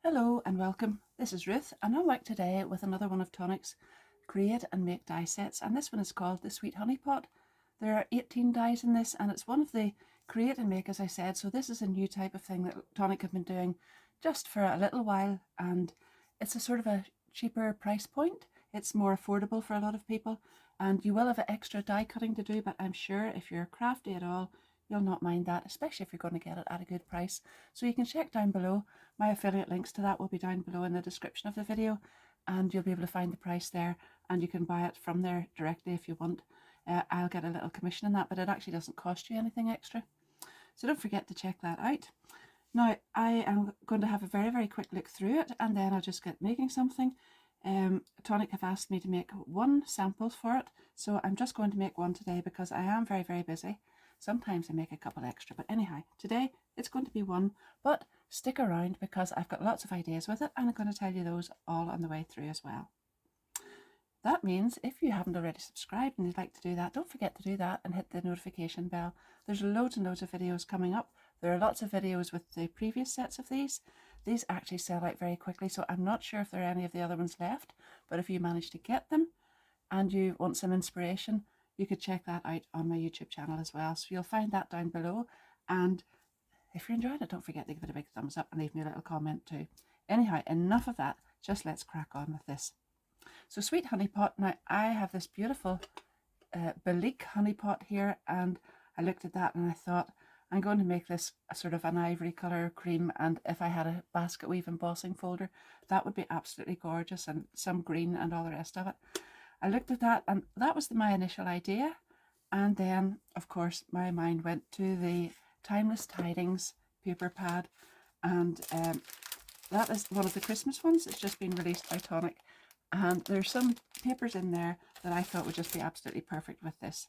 Hello and welcome. This is Ruth and I'm back today with another one of Tonic's Create and Make die sets, and this one is called the Sweet Honey Pot. There are 18 dies in this and it's one of the Create and Make, as I said, so this is a new type of thing that Tonic have been doing just for a little while, and it's a sort of a cheaper price point. It's more affordable for a lot of people, and you will have an extra die cutting to do, but I'm sure if you're crafty at all, you'll not mind that, especially if you're going to get it at a good price. So you can check down below. My affiliate links to that will be down below in the description of the video, and you'll be able to find the price there, and you can buy it from there directly if you want. I'll get a little commission on that, but it actually doesn't cost you anything extra. So don't forget to check that out. Now I am going to have a very quick look through it, and then I'll just get making something. Tonic have asked me to make one sample for it, so I'm just going to make one today because I am very busy. Sometimes I make a couple extra, but anyhow, today it's going to be one, but stick around because I've got lots of ideas with it and I'm going to tell you those all on the way through as well. That means if you haven't already subscribed and you'd like to do that, don't forget to do that and hit the notification bell. There's loads and loads of videos coming up. There are lots of videos with the previous sets of these. These actually sell out very quickly, so I'm not sure if there are any of the other ones left, but if you manage to get them and you want some inspiration, you could check that out on my YouTube channel as well. So you'll find that down below. And if you're enjoying it, don't forget to give it a big thumbs up and leave me a little comment too. Anyhow, enough of that. Just let's crack on with this. So Sweet Honey Pot. Now I have this beautiful Belique honey pot here, and I looked at that and I thought I'm going to make this a sort of an ivory colour cream, and if I had a basket weave embossing folder, that would be absolutely gorgeous, and some green and all the rest of it. I looked at that and that was my initial idea, and then of course my mind went to the Timeless Tidings paper pad, and that is one of the Christmas ones. It's just been released by Tonic, and there's some papers in there that I thought would just be absolutely perfect with this.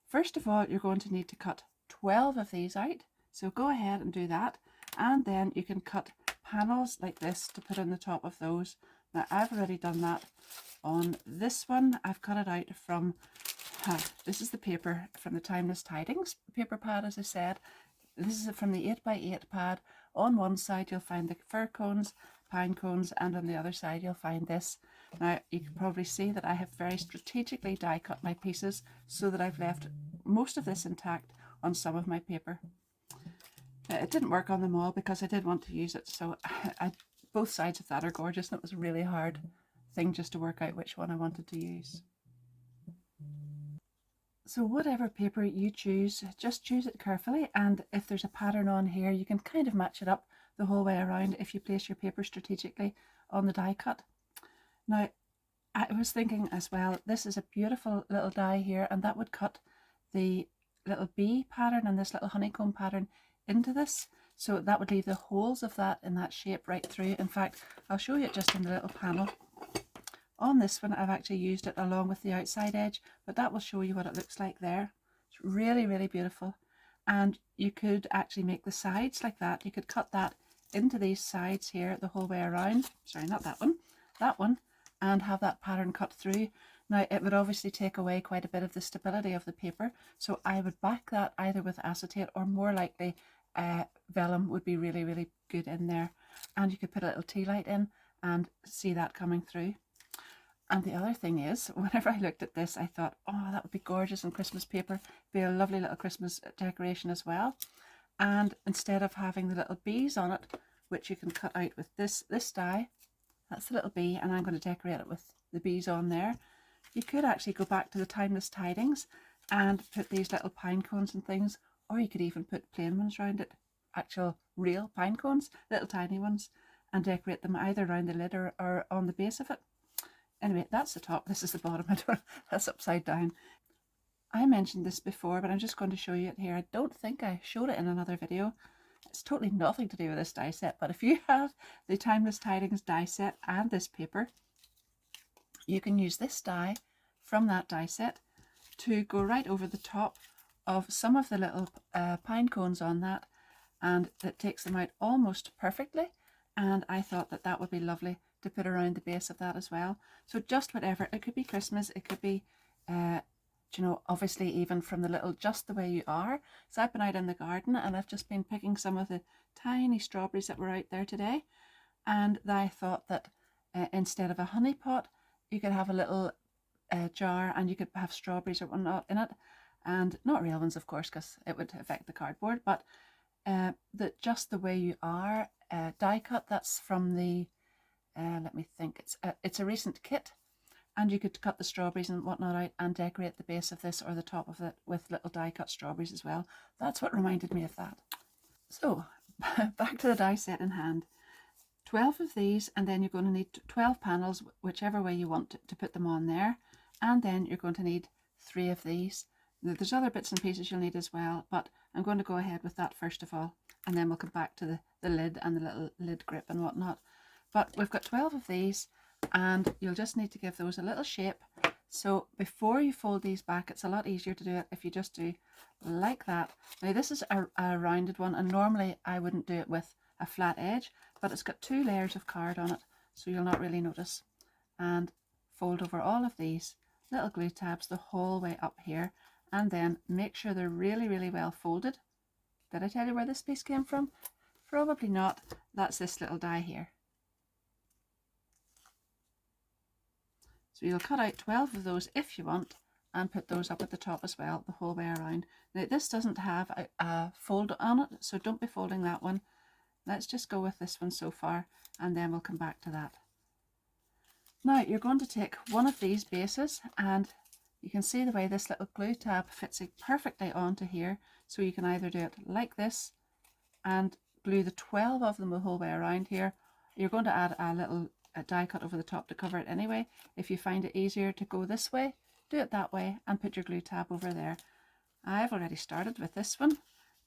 First of all, you're going to need to cut 12 of these out, so go ahead and do that, and then you can cut panels like this to put on the top of those. Now I've already done that on this one. I've cut it out from, this is the paper from the Timeless Tidings paper pad, as I said. This is from the 8x8 pad. On one side you'll find the fir cones, pine cones, and on the other side you'll find this. Now you can probably see that I have very strategically die cut my pieces so that I've left most of this intact on some of my paper. It didn't work on them all because I did want to use it, so both sides of that are gorgeous, and it was a really hard thing just to work out which one I wanted to use. So whatever paper you choose, just choose it carefully, and if there's a pattern on here you can kind of match it up the whole way around if you place your paper strategically on the die cut. Now I was thinking as well, this is a beautiful little die here, and that would cut the little bee pattern and this little honeycomb pattern into this, so that would leave the holes of that in that shape right through. In fact, I'll show you it just in the little panel. On this one I've actually used it along with the outside edge, but that will show you what it looks like there. It's really beautiful, and you could actually make the sides like that. You could cut that into these sides here the whole way around. Sorry, not that one, that one, and have that pattern cut through. Now it would obviously take away quite a bit of the stability of the paper, so I would back that either with acetate or more likely vellum would be really good in there, and you could put a little tea light in and see that coming through. And the other thing is, whenever I looked at this, I thought, oh, that would be gorgeous on Christmas paper, be a lovely little Christmas decoration as well. And instead of having the little bees on it, which you can cut out with this die, that's the little bee, and I'm going to decorate it with the bees on there. You could actually go back to the Timeless Tidings and put these little pine cones and things, or you could even put plain ones around it, actual real pine cones, little tiny ones, and decorate them either around the lid or on the base of it. Anyway, that's the top, this is the bottom. That's upside down. I mentioned this before, but I'm just going to show you it here. I don't think I showed it in another video. It's totally nothing to do with this die set, but if you have the Timeless Tidings die set and this paper, you can use this die from that die set to go right over the top of some of the little pine cones on that, and it takes them out almost perfectly, and I thought that that would be lovely to put around the base of that as well. So just whatever, it could be Christmas, it could be you know, obviously even from the little Just the Way You Are. So I've been out in the garden and I've just been picking some of the tiny strawberries that were out there today, and I thought that instead of a honey pot, you could have a little jar and you could have strawberries or whatnot in it, and not real ones of course because it would affect the cardboard, but that just the way you are die cut. That's from the let me think, it's a recent kit, and you could cut the strawberries and whatnot out and decorate the base of this or the top of it with little die cut strawberries as well. That's what reminded me of that. So back to the die set in hand. 12 of these, and then you're going to need 12 panels, whichever way you want to put them on there, and then you're going to need 3 of these. There's other bits and pieces you'll need as well, but I'm going to go ahead with that first of all, and then we'll come back to the lid and the little lid grip and whatnot. But we've got 12 of these, and you'll just need to give those a little shape. So before you fold these back, it's a lot easier to do it if you just do like that. Now this is a rounded one, and normally I wouldn't do it with a flat edge, but it's got 2 layers of card on it, so you'll not really notice. And fold over all of these little glue tabs the whole way up here, and then make sure they're really, really well folded. Did I tell you where this piece came from? Probably not. That's this little die here. So you'll cut out 12 of those if you want, and put those up at the top as well the whole way around. Now this doesn't have a fold on it, so don't be folding that one. Let's just go with this one so far, and then we'll come back to that. Now you're going to take one of these bases, and you can see the way this little glue tab fits it perfectly onto here. So you can either do it like this and glue the 12 of them the whole way around here. You're going to add a little die cut over the top to cover it anyway. If you find it easier to go this way, do it that way and put your glue tab over there. I've already started with this one,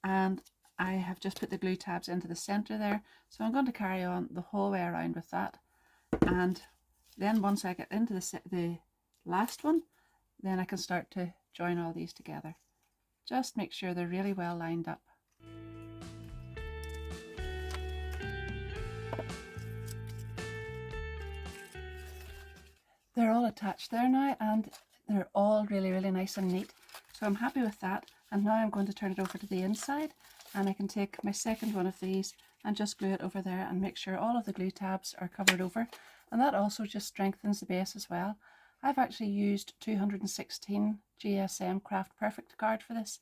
and I have just put the glue tabs into the center there, so I'm going to carry on the whole way around with that. And then once I get into the last one, then I can start to join all these together. Just make sure they're really well lined up. They're all attached there now, and they're all really, really nice and neat. So I'm happy with that. And now I'm going to turn it over to the inside, and I can take my second one of these and just glue it over there and make sure all of the glue tabs are covered over. And that also just strengthens the base as well. I've actually used 216 GSM Craft Perfect card for this.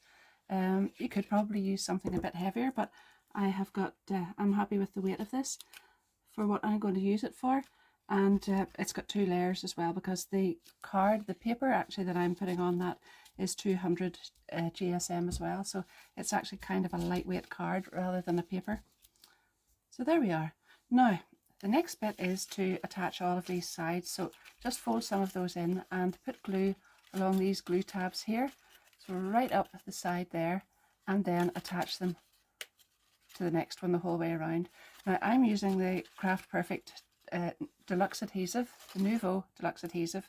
You could probably use something a bit heavier, but I have got, I'm happy with the weight of this for what I'm going to use it for. And it's got 2 layers as well, because the card, the paper actually that I'm putting on that is 200 GSM as well. So it's actually kind of a lightweight card rather than a paper. So there we are. Now, the next bit is to attach all of these sides. So just fold some of those in and put glue along these glue tabs here. So right up the side there, and then attach them to the next one the whole way around. Now I'm using the Craft Perfect deluxe adhesive, the Nouveau deluxe adhesive.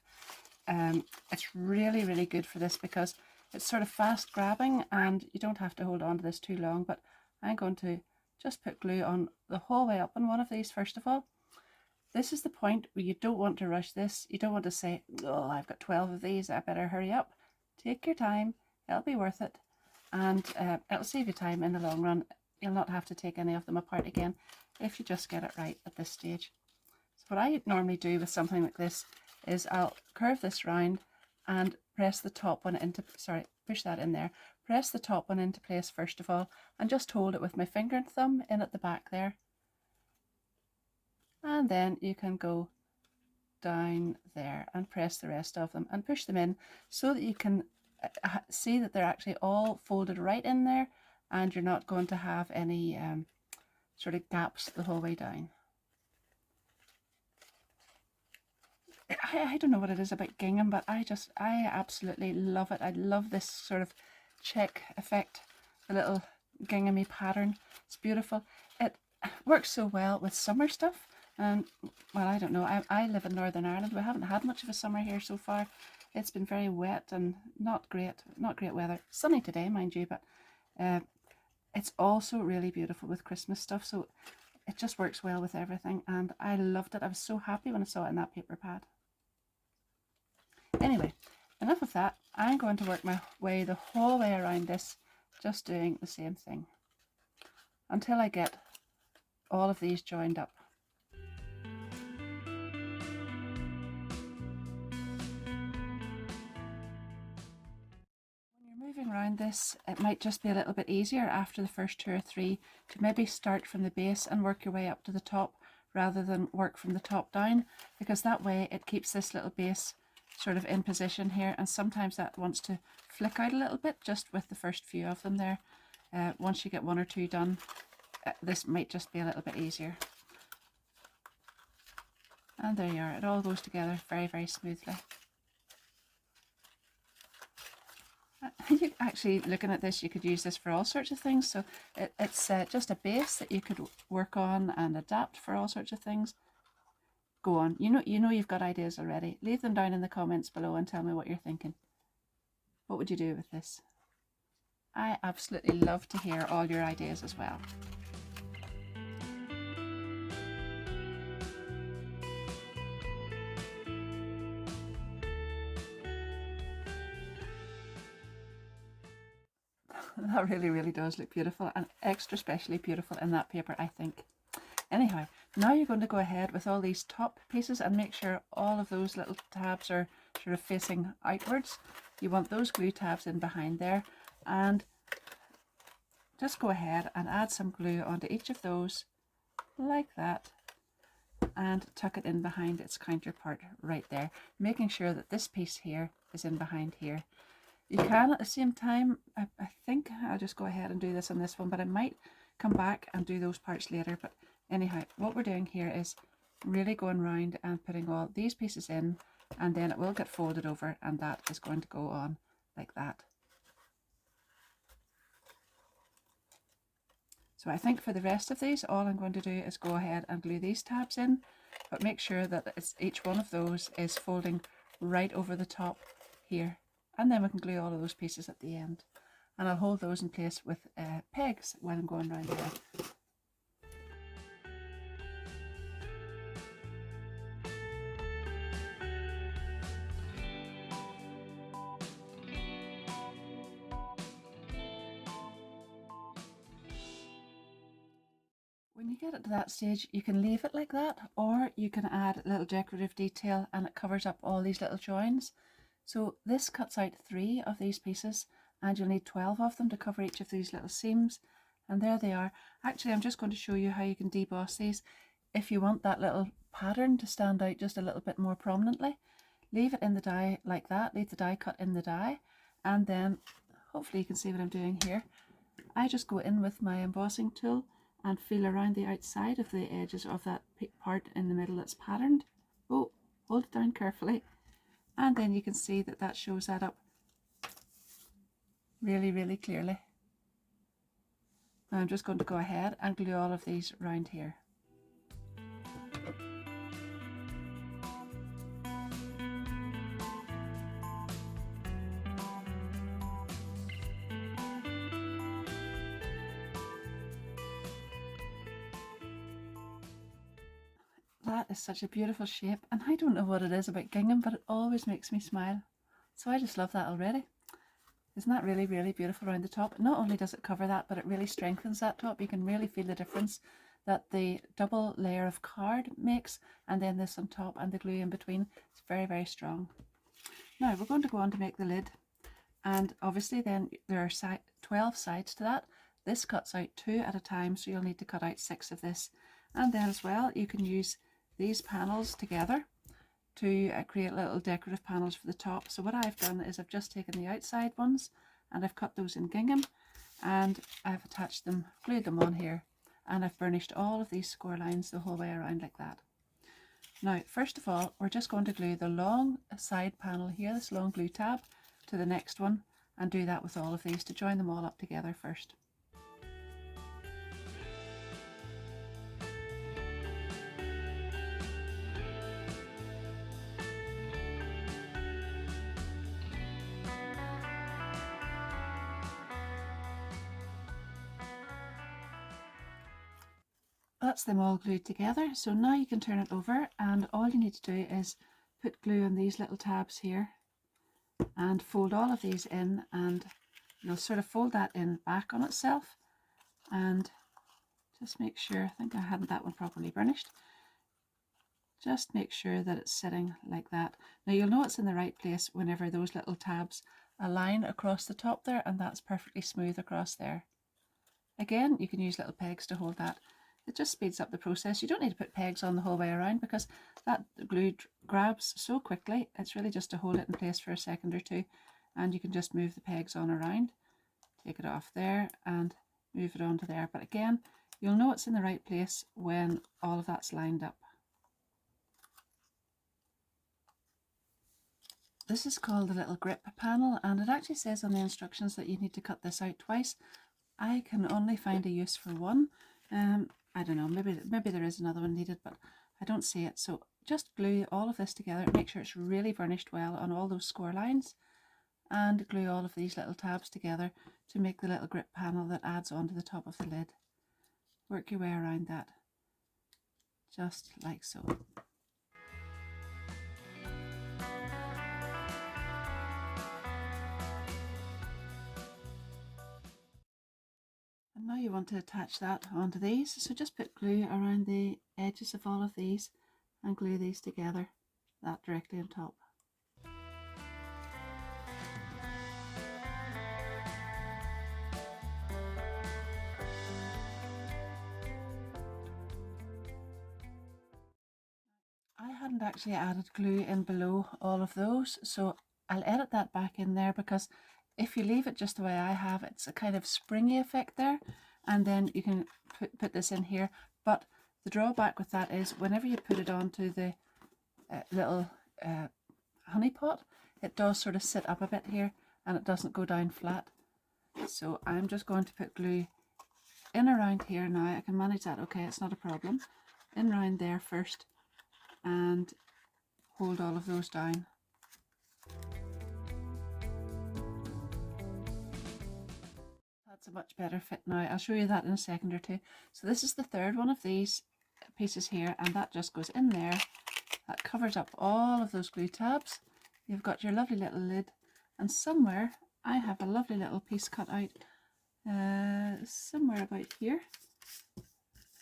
It's really, really good for this because it's sort of fast grabbing and you don't have to hold on to this too long. But I'm going to just put glue on the whole way up on one of these first of all. This is the point where you don't want to rush this. You don't want to say, oh, I've got 12 of these, I better hurry up. Take your time, it'll be worth it, and it'll save you time in the long run. You'll not have to take any of them apart again if you just get it right at this stage. So what I normally do with something like this is I'll curve this round and press the top one into, push that in there, press the top one into place first of all, and just hold it with my finger and thumb in at the back there. And then you can go down there and press the rest of them and push them in so that you can see that they're actually all folded right in there, and you're not going to have any sort of gaps the whole way down. I don't know what it is about gingham, but I absolutely love it. I love this sort of check effect, the little ginghamy pattern. It's beautiful. It works so well with summer stuff. And well, I don't know, I live in Northern Ireland. We haven't had much of a summer here so far. It's been very wet and not great weather. Sunny today, mind you, but it's also really beautiful with Christmas stuff. So it just works well with everything, and I loved it. I was so happy when I saw it in that paper pad. Anyway, enough of that. I'm going to work my way the whole way around this, just doing the same thing until I get all of these joined up. Moving around this, it might just be a little bit easier after the first 2 or 3 to maybe start from the base and work your way up to the top rather than work from the top down, because that way it keeps this little base sort of in position here, and sometimes that wants to flick out a little bit just with the first few of them there. Once you get 1 or 2 done, this might just be a little bit easier. And there you are, it all goes together very, very smoothly. You actually, looking at this, you could use this for all sorts of things. So it's just a base that you could work on and adapt for all sorts of things. Go on, you know you've got ideas already. Leave them down in the comments below and tell me what you're thinking. What would you do with this? I absolutely love to hear all your ideas as well. That really does look beautiful, and extra specially beautiful in that paper, I think. Anyhow, now you're going to go ahead with all these top pieces and make sure all of those little tabs are sort of facing outwards. You want those glue tabs in behind there, and just go ahead and add some glue onto each of those like that, and tuck it in behind its counterpart right there, making sure that this piece here is in behind here. You can at the same time, I think I'll just go ahead and do this on this one, but I might come back and do those parts later. But anyhow, what we're doing here is really going round and putting all these pieces in, and then it will get folded over, and that is going to go on like that. So I think for the rest of these, all I'm going to do is go ahead and glue these tabs in, but make sure that each one of those is folding right over the top here. And then we can glue all of those pieces at the end. And I'll hold those in place with pegs when I'm going around here. When you get it to that stage, you can leave it like that, or you can add a little decorative detail and it covers up all these little joins. So this cuts out 3 of these pieces, and you'll need 12 of them to cover each of these little seams. And there they are. Actually, I'm just going to show you how you can deboss these. If you want that little pattern to stand out just a little bit more prominently, leave it in the die like that. Leave the die cut in the die, and then hopefully you can see what I'm doing here. I just go in with my embossing tool and feel around the outside of the edges of that part in the middle that's patterned. Oh, hold it down carefully. And then you can see that that shows that up really clearly. Now I'm just going to go ahead and glue all of these around here. That is such a beautiful shape, and I don't know what it is about gingham, but it always makes me smile. So I just love that already. Isn't that really beautiful around the top? Not only does it cover that, but it really strengthens that top. You can really feel the difference that the double layer of card makes, and then this on top and the glue in between. It's very strong. Now we're going to go on to make the lid, and obviously then there are 12 sides to that. This cuts out 2 at a time, so you'll need to cut out 6 of this. And then as well, you can use these panels together to create little decorative panels for the top. So what I've done is I've just taken the outside ones and I've cut those in gingham, and I've attached them, glued them on here, and I've burnished all of these score lines the whole way around like that. Now first of all, we're just going to glue the long side panel here, this long glue tab, to the next one, and do that with all of these to join them all up together first. That's them all glued together. So now you can turn it over, and all you need to do is put glue on these little tabs here and fold all of these in, and you'll sort of fold that in back on itself, and just make sure, I think I hadn't that one properly burnished, just make sure that it's sitting like that. Now you'll know it's in the right place whenever those little tabs a line across the top there, and that's perfectly smooth across there. Again, you can use little pegs to hold that. It just speeds up the process. You don't need to put pegs on the whole way around because that glue grabs so quickly. It's really just to hold it in place for a second or two, and you can just move the pegs on around. Take it off there and move it onto there. But again, you'll know it's in the right place when all of that's lined up. This is called the little grip panel, and it actually says on the instructions that you need to cut this out twice. I can only find a use for one. I don't know, maybe there is another one needed, but I don't see it. So just glue all of this together, make sure it's really varnished well on all those score lines, and glue all of these little tabs together to make the little grip panel that adds onto the top of the lid. Work your way around that, just like so. And now you want to attach that onto these, so just put glue around the edges of all of these and glue these together, that directly on top. I hadn't actually added glue in below all of those, so I'll edit that back in there, because if you leave it just the way I have, it's a kind of springy effect there, and then you can put this in here. But the drawback with that is whenever you put it onto the little honey pot, it does sort of sit up a bit here and it doesn't go down flat. So I'm just going to put glue in around here now. I can manage that, okay, it's not a problem. In around there first and hold all of those down. That's a much better fit now. I'll show you that in a second or two. So this is the third one of these pieces here, and that just goes in there. That covers up all of those glue tabs. You've got your lovely little lid, and somewhere I have a lovely little piece cut out somewhere about here.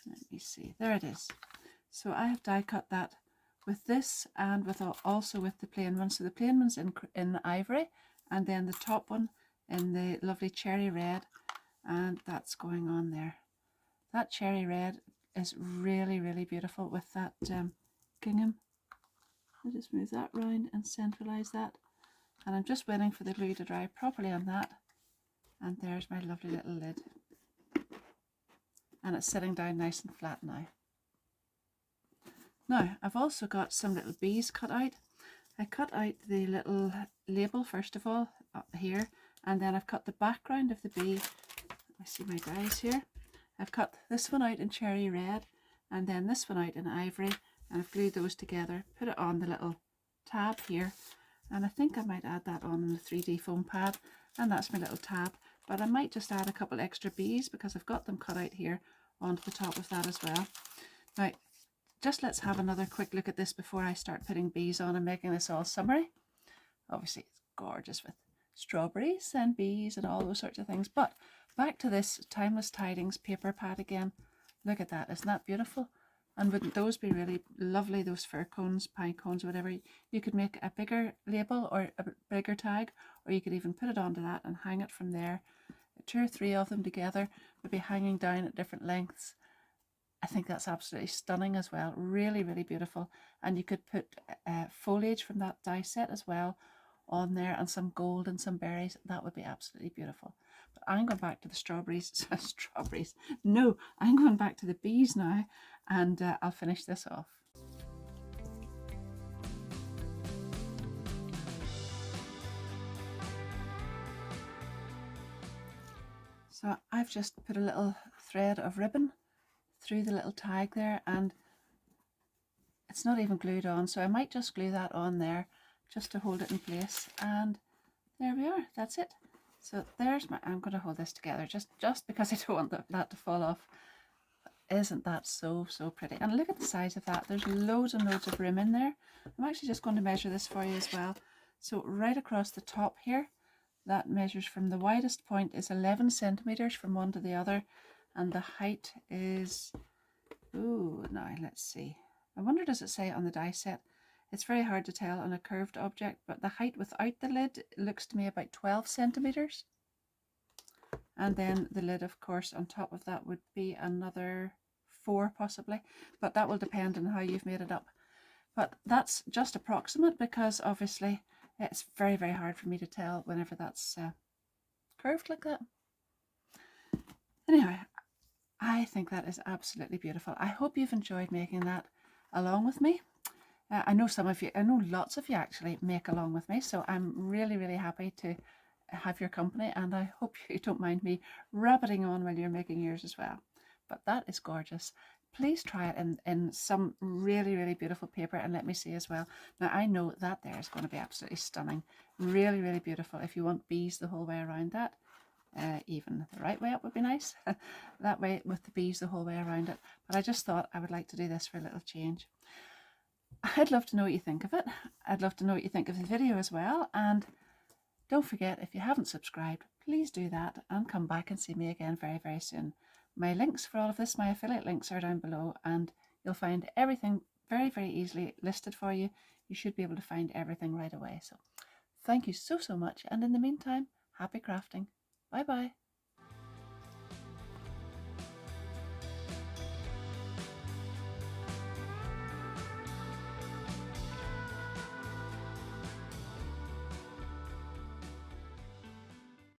Let me see, there it is. So I have die cut that with this and with also with the plain one. So the plain one's in ivory, and then the top one in the lovely cherry red, and that's going on there. That cherry red is really, really beautiful with that gingham. I'll just move that round and centralize that, and I'm just waiting for the glue to dry properly on that, and there's my lovely little lid, and it's sitting down nice and flat now. Now I've also got some little bees cut out. I cut out the little label first of all up here, and then I've cut the background of the bee. I see my dies here. I've cut this one out in cherry red and then this one out in ivory, and I've glued those together, put it on the little tab here, and I think I might add that on in the 3D foam pad, and that's my little tab. But I might just add a couple extra bees because I've got them cut out here onto the top of that as well. Now just let's have another quick look at this before I start putting bees on and making this all summery. Obviously it's gorgeous with strawberries and bees and all those sorts of things, but back to this Timeless Tidings paper pad again. Look at that, isn't that beautiful? And wouldn't those be really lovely, those fir cones, pine cones, whatever. You could make a bigger label or a bigger tag, or you could even put it onto that and hang it from there. 2 or 3 of them together would be hanging down at different lengths. I think that's absolutely stunning as well. Really, really beautiful. And you could put foliage from that die set as well on there, and some gold and some berries. That would be absolutely beautiful. But I'm going back to the strawberries. Strawberries. No, I'm going back to the bees now, and I'll finish this off. So I've just put a little thread of ribbon through the little tag there, and it's not even glued on, so I might just glue that on there just to hold it in place, and there we are, that's it. So there's my, I'm going to hold this together just because I don't want that to fall off. Isn't that so pretty? And look at the size of that. There's loads and loads of room in there. I'm actually just going to measure this for you as well. So right across the top here, that measures from the widest point is 11 centimeters from one to the other, and the height is, ooh, now let's see, I wonder does it say on the die set. It's very hard to tell on a curved object, but the height without the lid looks to me about 12 centimeters. And then the lid, of course, on top of that would be another 4 possibly, but that will depend on how you've made it up. But that's just approximate because obviously it's very, very hard for me to tell whenever that's curved like that. Anyhow, I think that is absolutely beautiful. I hope you've enjoyed making that along with me. I know some of you, I know lots of you actually make along with me, so I'm really, really happy to have your company, and I hope you don't mind me rabbiting on while you're making yours as well. But that is gorgeous. Please try it in some really, really beautiful paper and let me see as well. Now I know that there is going to be absolutely stunning. Really, really beautiful. If you want bees the whole way around that, even the right way up would be nice. That way with the bees the whole way around it. But I just thought I would like to do this for a little change. I'd love to know what you think of it. I'd love to know what you think of the video as well. And don't forget, if you haven't subscribed, please do that and come back and see me again very, very soon. My links for all of this, my affiliate links, are down below, and you'll find everything very, very easily listed for you. You should be able to find everything right away. So thank you so, so much. And in the meantime, happy crafting. Bye bye.